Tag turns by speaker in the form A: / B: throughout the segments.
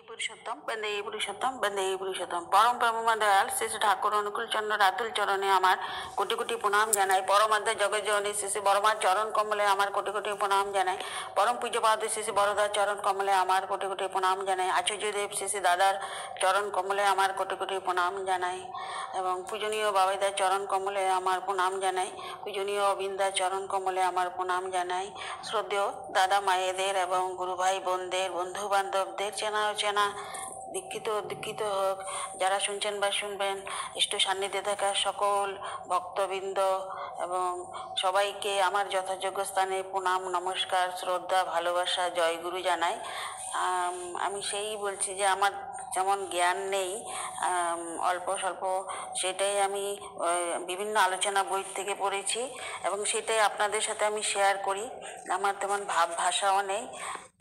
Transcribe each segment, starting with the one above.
A: পুরুষোত্তম বন্দে পুরুষোত্তম পরম প্রেমময় দয়াল শ্রী শ্রী ঠাকুর অনুকূল চন্দ্র রাতুল চরণে আমার কোটি কোটি প্রণাম জানাই। পরমাধ্যে জগজ্জননী শ্রী শ্রী বড়মার চরণ কমলে আমার কোটি কোটি প্রণাম জানাই। পরম পূজ্যপাদ শ্রী শ্রী বড়দার চরণ কমলে আমার কোটি কোটি প্রণাম জানাই। আচার্যদেব শ্রী শ্রী দাদার চরণ কমলে আমার কোটি কোটি প্রণাম জানাই এবং পূজনীয় বাবাইদার চরণ কমলে আমার প্রণাম জানাই। পূজনীয় অবিন্দার চরণ কমলে আমার প্রণাম জানাই। শ্রদ্ধেয় দাদা মায়েদের এবং গুরু ভাই বোনদের বন্ধু বান্ধবদের চেনা অচেনা দীক্ষিত দীক্ষিত হোক যারা শুনছেন বা শুনবেন, ইষ্ট সান্নিধ্যে থাকা সকল ভক্তবৃন্দ এবং সবাইকে আমার যথাযোগ্য স্থানে প্রণাম নমস্কার শ্রদ্ধা ভালোবাসা জয়গুরু জানাই। আমি সেই বলছি যে আমার যেমন জ্ঞান নেই অল্প স্বল্প, সেটাই আমি বিভিন্ন আলোচনা বই থেকে পড়েছি এবং সেটাই আপনাদের সাথে আমি শেয়ার করি। আমার তেমন ভাব ভাষাও নেই,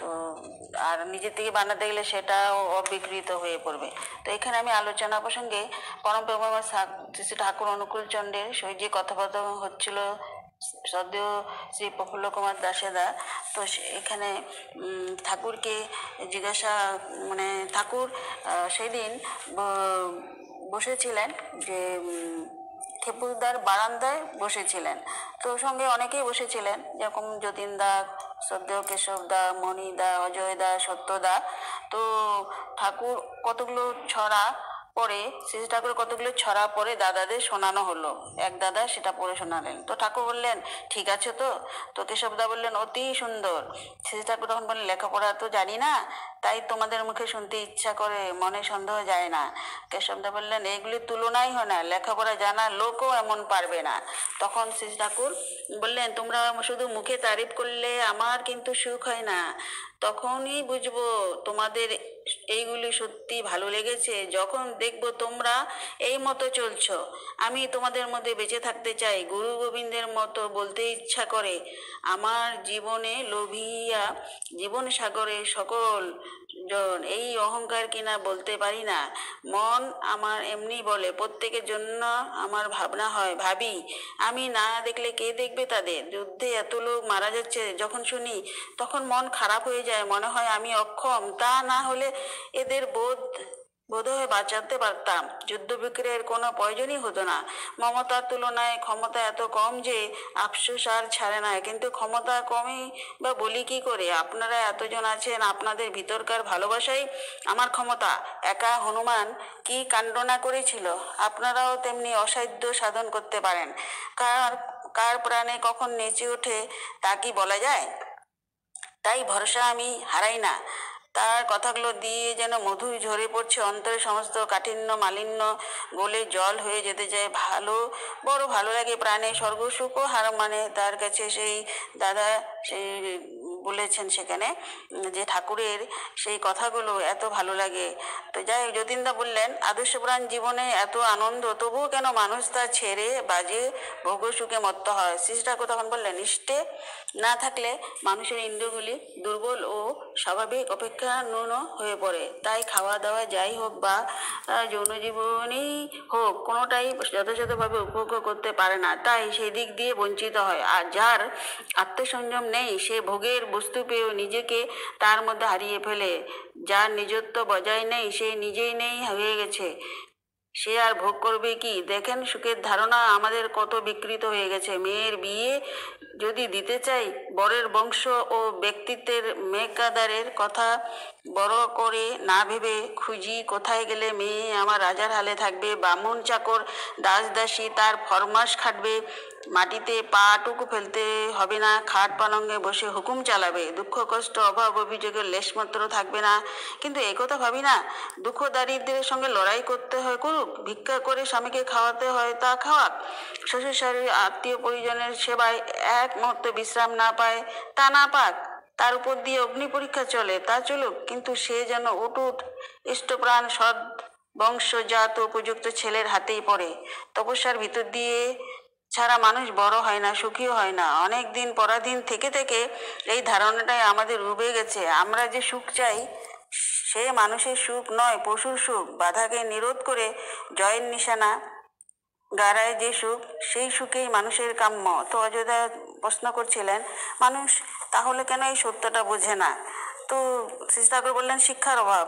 A: তো আর নিজের থেকে বানাতে গেলে সেটাও অবিকৃত হয়ে পড়বে। তো এখানে আমি আলোচনা প্রসঙ্গে পরম প্রেমময় শ্রী ঠাকুর অনুকূল চন্দ্রের সহিত যে কথাবার্তা হচ্ছিল শ্রদ্ধেয় শ্রী প্রফুল্ল কুমার দাসেদা, তো এখানে ঠাকুরকে জিজ্ঞাসা ঠাকুর সেদিন বসেছিলেন যে খেপুরদার বারান্দায় বসেছিলেন, তো সঙ্গে অনেকেই বসেছিলেন, যেরকম যতীনদা, শ্রদ্ধেয় কেশবদা, মণিদা, অজয়দা, সত্যদা। তো ঠাকুর কতগুলো ছড়া পরে শ্রী ঠাকুর কতগুলো ছড়া পরে দাদাদের শোনানো হলো। এক দাদা সেটা পড়ে শোনালেন, তো ঠাকুর বললেন ঠিক আছে তো। তো কেশবদা বললেন অতি সুন্দর। শ্রী ঠাকুর তখন বললেন লেখাপড়া তো জানি না, তাই তোমাদের মুখে শুনতে ইচ্ছা করে, মনে সন্দেহ যায় না। কেশবদা বললেন এগুলির তুলনাই হয় না, লেখাপড়া জানা লোকও এমন পারবে না। তখন শ্রী ঠাকুর বললেন তোমরা শুধু মুখে তারিফ করলে আমার কিন্তু সুখ হয় না। তখনই বুঝবো তোমাদের এইগুলি সত্যি ভালো লেগেছে যখন দেখবো তোমরা এই মতো চলছো। আমি তোমাদের মধ্যে বেঁচে থাকতে চাই, গুরু গোবিন্দের মতো বলতে ইচ্ছা করে। আমার জীবনে লোভিয়া জীবন সাগরে সকল জন এই অহংকার কিনা বলতে পারি না। মন আমার এমনি বলে, প্রত্যেকের জন্য আমার ভাবনা হয়, ভাবি আমি না দেখলে কে দেখবে তাদের। যুদ্ধে এত লোক মারা যাচ্ছে যখন শুনি তখন মন খারাপ হয়ে যায়, মনে হয় আমি অক্ষম, তা না হলে এদের বোধহয় বাঁচাতে পারতাম, যুদ্ধ বিক্রয়ের কোনো প্রয়োজনই হতো না। মমতার তুলনায় ক্ষমতা এত কম যে আফসোস আর ছাড়ে না, কিন্তু ক্ষমতা কমই বা বলি কি করে? আপনারা এতজন আছেন, আপনাদের ভিতরকার ভালোবাসাই আমার ক্ষমতা। একা হনুমান কি কাণ্ড না করেছিল, আপনারাও তেমনি অসাধ্য সাধন করতে পারেন। কার কার প্রাণে কখন নেচে ওঠে তা কি বলা যায়? তাই ভরসা আমি হারাই না। তার কথাগুলো দিয়ে যেন মধু ঝরে পড়ছে অন্তরে, সমস্ত কাঠিন্য মালিন্য গলে জল হয়ে যেতে চায়। বড় ভালো লাগে প্রাণে, স্বর্গ সুখও হার মানে তার কাছে। সেই দাদা সেই বলেছেন সেখানে যে ঠাকুরের সেই কথাগুলো এত ভালো লাগে। তো যাই হোক, যতীনদা বললেন আদর্শপ্রাণ জীবনে এত আনন্দ, তবুও কেন মানুষ তা ছেড়ে বাজে ভোগ সুখে মত্ত হয়? শ্রী ঠাকুর তখন বললেন নিষ্ঠে না থাকলে মানুষের ইন্দ্রিয়গুলি দুর্বল ও স্বাভাবিক অপেক্ষা ন্যূন হয়ে পড়ে। তাই খাওয়া দাওয়া যাই হোক বা যৌন জীবনেই হোক, কোনোটাই যথাযথভাবে উপভোগ করতে পারে না, তাই সেই দিক দিয়ে বঞ্চিত হয়। আর যার আত্মসংযম নেই সে ভোগের বস্তু পেয়েও নিজেকে তার মধ্যে হারিয়ে ফেলে। যার নিজত্ব বজায় নেই সে নিজেই নেই হয়ে গেছে, সে আর ভোগ করবে কি? দেখেন সুখের ধারণা আমাদের কত বিকৃত হয়ে গেছে। মেয়ের বিয়ে যদি দিতে চাই, বরের বংশ ও ব্যক্তিত্বের মেঘাদারের কথা বড় করে না ভেবে খুঁজি কোথায় গেলে মেয়ে আমার রাজার হালে থাকবে, বামুন চাকর দাস দাসী তার ফরমাস খাটবে, মাটিতে পা টুকু ফেলতে হবে না, খাট পালঙ্গে বসে হুকুম চালাবে, দুঃখ কষ্ট অভাব অভিযোগের লেশমাত্র থাকবে না। কিন্তু একথা ভাবি না, দুঃখ দারিদ্রের সঙ্গে লড়াই করতে হয় করুক, ভিক্ষা করে স্বামীকে খাওয়াতে হয় তা খাওয়াক, শ্বশুর শাশুড়ি আত্মীয় পরিজনের সেবায় এক মুহূর্ত বিশ্রাম না পায় তা না পাক, তার উপর দিয়ে অগ্নি পরীক্ষা চলে তা চলুক, কিন্তু সে যেন অটুট ইষ্টপ্রাণ সৎ বংশজাত উপযুক্ত ছেলের হাতেই পড়ে। তপস্যার ভিতর দিয়ে ছাড়া মানুষ বড় হয় না, সুখীও হয় না। অনেক দিন পরাধীন থেকে থেকে এই ধারণাটাই আমাদের ডুবে গেছে। আমরা যে সুখ চাই সে মানুষের সুখ নয়, পশুর সুখ। বাধাকে নিরোধ করে জয়ের নিশানা গাড়ায় যে সুখ, সেই সুখেই মানুষের কাম্য। তো অযোধ্যা প্রশ্ন করছিলেন মানুষ তাহলে কেন এই সত্যটা বোঝে না? তো শ্রী ঠাকুর বললেন শিক্ষার অভাব।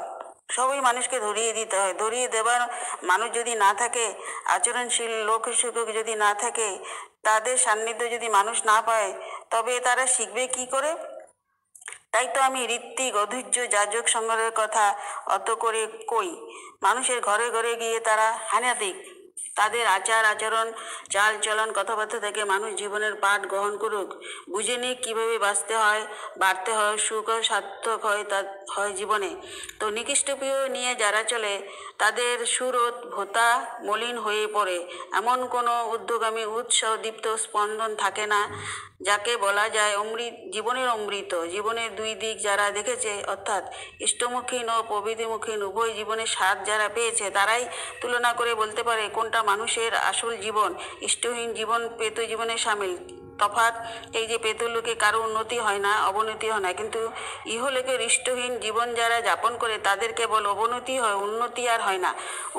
A: সবই মানুষকে ধরিয়ে দিতে হয়। ধরিয়ে দেবার মানুষ যদি না থাকে, আচরণশীল লোক শিক্ষক যদি না থাকে, তাদের সান্নিধ্য যদি মানুষ না পায়, তবে তারা শিখবে কি করে? তাই তো আমি ঋত্বিক অধৈর্য যাজক সংগ্রহের কথা অত করে কই। মানুষের ঘরে ঘরে গিয়ে তারা হানাদিক, তাদের আচার আচরণ চাল চলন কথাবার্তা থেকে মানুষ জীবনের পাঠ গ্রহণ করুক, বুঝে নিক কীভাবে বাঁচতে হয়, বাড়তে হয়, সুখ ও সার্থক হয় তা হয় জীবনে। তো নিকৃষ্টপ্রিয় নিয়ে যারা চলে, তাদের সুরত ভোতা মলিন হয়ে পড়ে। এমন কোনো উদ্যোগামী উৎসাহ দীপ্ত স্পন্দন থাকে না, যাকে বলা যায় অমৃত, জীবনের অমৃত। জীবনের দুই দিক যারা দেখেছে, অর্থাৎ ইষ্টমুখীন ও প্রবৃত্তিমুখীন উভয় জীবনের স্বাদ যারা পেয়েছে, তারাই তুলনা করে বলতে পারে কোনটা মানুষের আসল জীবন। ইষ্টহীন জীবন প্রেত জীবনে সামিল। তফাৎ এই যে প্রেতলোকে কারো উন্নতি হয় না, অবনতি হয় না, কিন্তু ইহলোকের ইষ্টহীন জীবন যারা যাপন করে তাদের কেবল অবনতি হয়, উন্নতি আর হয় না।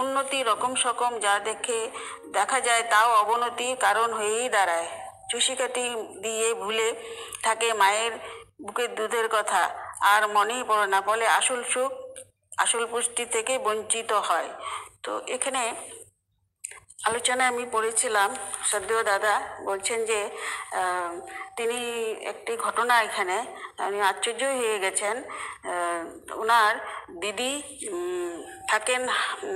A: উন্নতি রকম সকম যা দেখা যায়, তাও অবনতি কারণ হয়েই দাঁড়ায়। চুষিকাটি দিয়ে ভুলে থাকে মায়ের বুকের দুধের কথা, আর মনেই পড়ে না, ফলে আসল সুখ আসল পুষ্টি থেকে বঞ্চিত হয়। তো এখানে আলোচনায় আমি পড়েছিলাম, শ্রদ্ধেয় দাদা বলছেন যে তিনি একটি ঘটনা, এখানে উনি আশ্চর্যই হয়ে গেছেন। ওনার দিদি থাকেন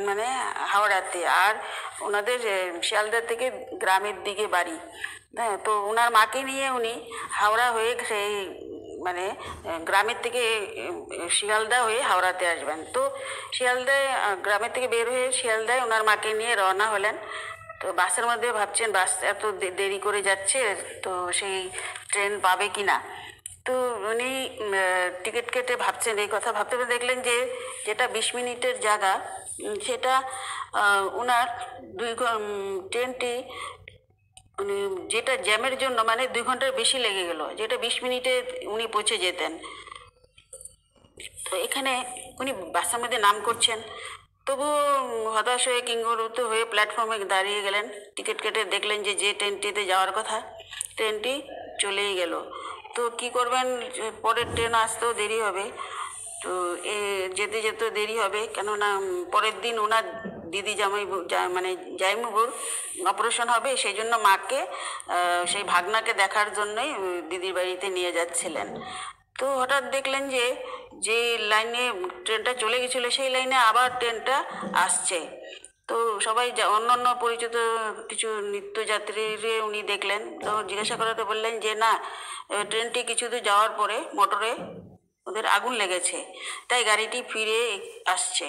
A: মানে হাওড়াতে, আর ওনাদের শিয়ালদা থেকে গ্রামের দিকে বাড়ি। হ্যাঁ, তো ওনার মাকে নিয়ে উনি হাওড়া হয়ে সেই মানে গ্রামের থেকে শিয়ালদা হয়ে হাওড়াতে আসবেন। তো শিয়ালদায় গ্রামের থেকে বের হয়ে শিয়ালদায় ওনার মাকে নিয়ে রওনা হলেন। তো বাসের মধ্যে ভাবছেন বাস এত দেরি করে যাচ্ছে, তো সেই ট্রেন পাবে কি না। তো উনি টিকিট কেটে ভাবছেন এই কথা, ভাবতে ভাবতে দেখলেন যে যেটা 20 মিনিটের জায়গা, সেটা ওনার ট্রেনটি উনি যেটা জ্যামের জন্য মানে 2 ঘন্টার বেশি লেগে গেল, যেটা 20 মিনিটে উনি পৌঁছে যেতেন। তো এখানে উনি বাসের মধ্যে নাম করছেন, তবু হতাশ হয়ে কিংবদন্তি হয়ে প্ল্যাটফর্মে দাঁড়িয়ে গেলেন। টিকিট কেটে দেখলেন যে যে ট্রেনটিতে যাওয়ার কথা, ট্রেনটি চলেই গেল। তো কি করবেন, পরের ট্রেন আসতেও দেরি হবে, তো যেতে যেতে দেরি হবে, কেননা পরের দিন ওনার দিদি মানে জামাইবাবুর অপারেশন হবে, সেই জন্য মাকে সেই ভাগনাকে দেখার জন্যই দিদির বাড়িতে নিয়ে যাচ্ছিলেন। তো হঠাৎ দেখলেন যে যে লাইনে ট্রেনটা চলে গেছিলো সেই লাইনে আবার ট্রেনটা আসছে। তো সবাই অন্য পরিচিত কিছু নিত্যযাত্রীর উনি দেখলেন, তো জিজ্ঞাসা করাতে বললেন যে না, ট্রেনটি কিছু দূর যাওয়ার পরে মোটরে ওদের আগুন লেগেছে, তাই গাড়িটি ফিরে আসছে।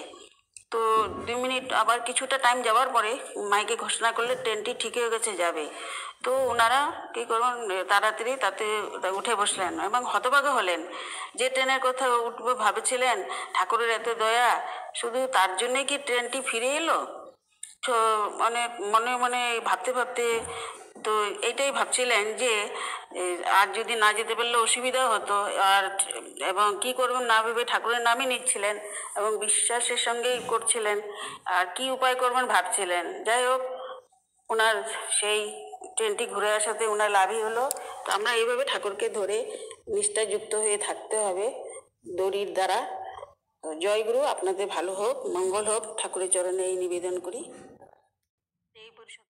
A: তো 2 মিনিট আবার কিছুটা টাইম যাওয়ার পরে মাইকে ঘোষণা করলে ট্রেনটি ঠিক হয়ে গেছে, যাবে। তো ওনারা কী করবেন, তাড়াতাড়ি তাতে উঠে বসলেন এবং হতবাক হলেন। যে ট্রেনের কথা উঠবে ভাবেছিলেন, ঠাকুরের এত দয়া, শুধু তার জন্যে কি ট্রেনটি ফিরে এলো? তো অনেক মনে মনে ভাবতে ভাবতে তো এইটাই ভাবছিলেন যে আর যদি না যেতে পারলে অসুবিধা হতো, আর এবং কি করবেন না ভেবে ঠাকুরের নামই নিচ্ছিলেন এবং বিশ্বাসের সঙ্গেই করছিলেন, আর কি উপায় করবেন ভাবছিলেন। যাই হোক, ওনার সেই ট্রেনটি ঘুরে আসাতে ওনার লাভই হলো। তো আমরা এইভাবে ঠাকুরকে ধরে নিষ্ঠাযুক্ত হয়ে থাকতে হবে দড়ির দ্বারা। জয় গুরু, আপনাদের ভালো হোক, মঙ্গল হোক, ঠাকুরের চরণে এই নিবেদন করি।